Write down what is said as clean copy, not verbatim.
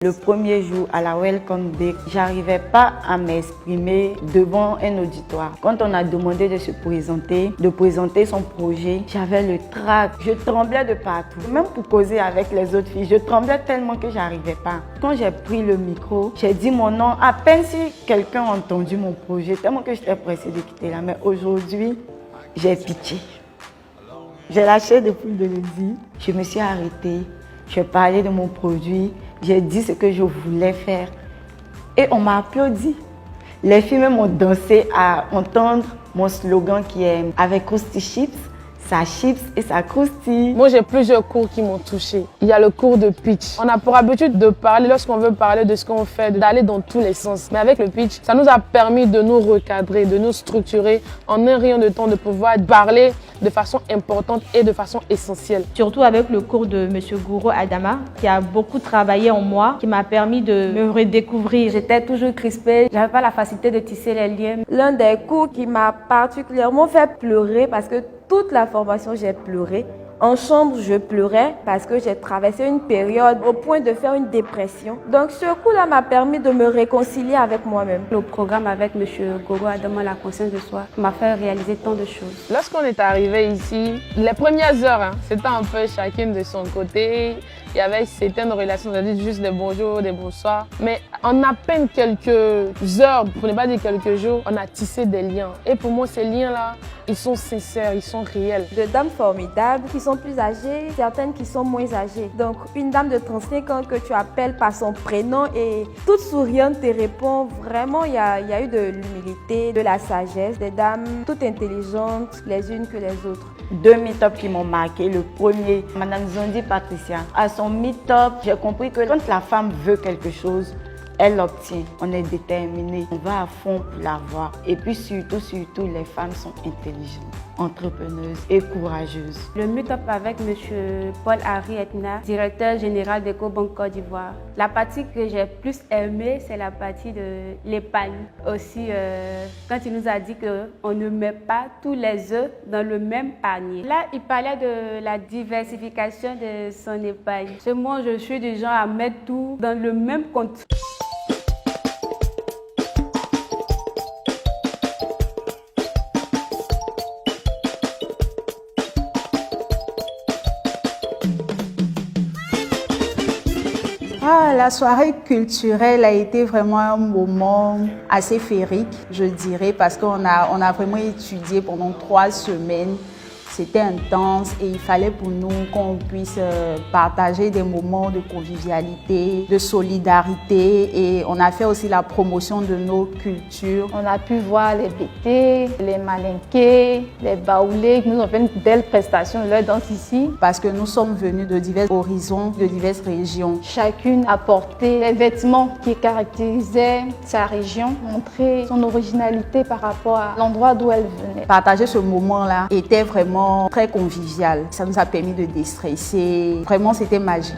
Le premier jour à la Welcome Day, j'arrivais pas à m'exprimer devant un auditoire. Quand on a demandé de se présenter, de présenter son projet, j'avais le trac. Je tremblais de partout. Même pour causer avec les autres filles, je tremblais tellement que j'arrivais pas. Quand j'ai pris le micro, j'ai dit mon nom. À peine si quelqu'un a entendu mon projet, tellement que j'étais pressée de quitter là. Mais aujourd'hui, j'ai pitié. J'ai lâché depuis de le dire. Je me suis arrêtée. J'ai parlé de mon produit. J'ai dit ce que je voulais faire et on m'a applaudi. Les filles même ont dansé à entendre mon slogan qui est « Avec Krusty Chips, ça chips et ça croustille ». Moi, j'ai plusieurs cours qui m'ont touchée. Il y a le cours de pitch. On a pour habitude de parler lorsqu'on veut parler de ce qu'on fait, d'aller dans tous les sens. Mais avec le pitch, ça nous a permis de nous recadrer, de nous structurer en un rayon de temps, de pouvoir parler de façon importante et de façon essentielle. Surtout avec le cours de M. Gouro Adama, qui a beaucoup travaillé en moi, qui m'a permis de me redécouvrir. J'étais toujours crispée, j'avais pas la facilité de tisser les liens. L'un des cours qui m'a particulièrement fait pleurer, parce que toute la formation, j'ai pleuré. En chambre, je pleurais parce que j'ai traversé une période au point de faire une dépression. Donc ce coup-là m'a permis de me réconcilier avec moi-même. Le programme avec M. Gouro Adama, la conscience de soi, m'a fait réaliser tant de choses. Lorsqu'on est arrivé ici, les premières heures, c'était un peu chacune de son côté. Il y avait certaines relations, c'est-à-dire juste des bonjours, des bonsoirs. Mais en à peine quelques heures, pour ne pas dire quelques jours, on a tissé des liens. Et pour moi, ces liens-là, ils sont sincères, ils sont réels. De dames formidables qui sont plus âgées, certaines qui sont moins âgées. Donc une dame de 35 ans que tu appelles par son prénom et toute souriante te répond. Vraiment, il y a eu de l'humilité, de la sagesse, des dames toutes intelligentes les unes que les autres. 2 meet-up qui m'ont marqué. Le premier, Madame Zondi Patricia. À son meet-up, j'ai compris que quand la femme veut quelque chose, elle l'obtient. On est déterminé. On va à fond pour l'avoir. Et puis surtout, les femmes sont intelligentes, entrepreneuses et courageuses. Le meet-up avec M. Paul-Henri Etna, directeur général d'Ecobank Côte d'Ivoire. La partie que j'ai plus aimée, c'est la partie de l'épargne. Aussi, quand il nous a dit qu'on ne met pas tous les œufs dans le même panier. Là, il parlait de la diversification de son épargne. Moi, je suis du genre à mettre tout dans le même compte. La soirée culturelle a été vraiment un moment assez féerique, je dirais, parce qu'on a vraiment étudié pendant 3 semaines. C'était intense et il fallait pour nous qu'on puisse partager des moments de convivialité, de solidarité, et on a fait aussi la promotion de nos cultures. On a pu voir les bétés, les malinqués, les baoulés qui nous ont fait une belle prestation de leur danse ici. Parce que nous sommes venus de divers horizons, de diverses régions. Chacune a porté les vêtements qui caractérisaient sa région, montrer son originalité par rapport à l'endroit d'où elle venait. Partager ce moment-là était vraiment très convivial. Ça nous a permis de déstresser. Vraiment, c'était magique.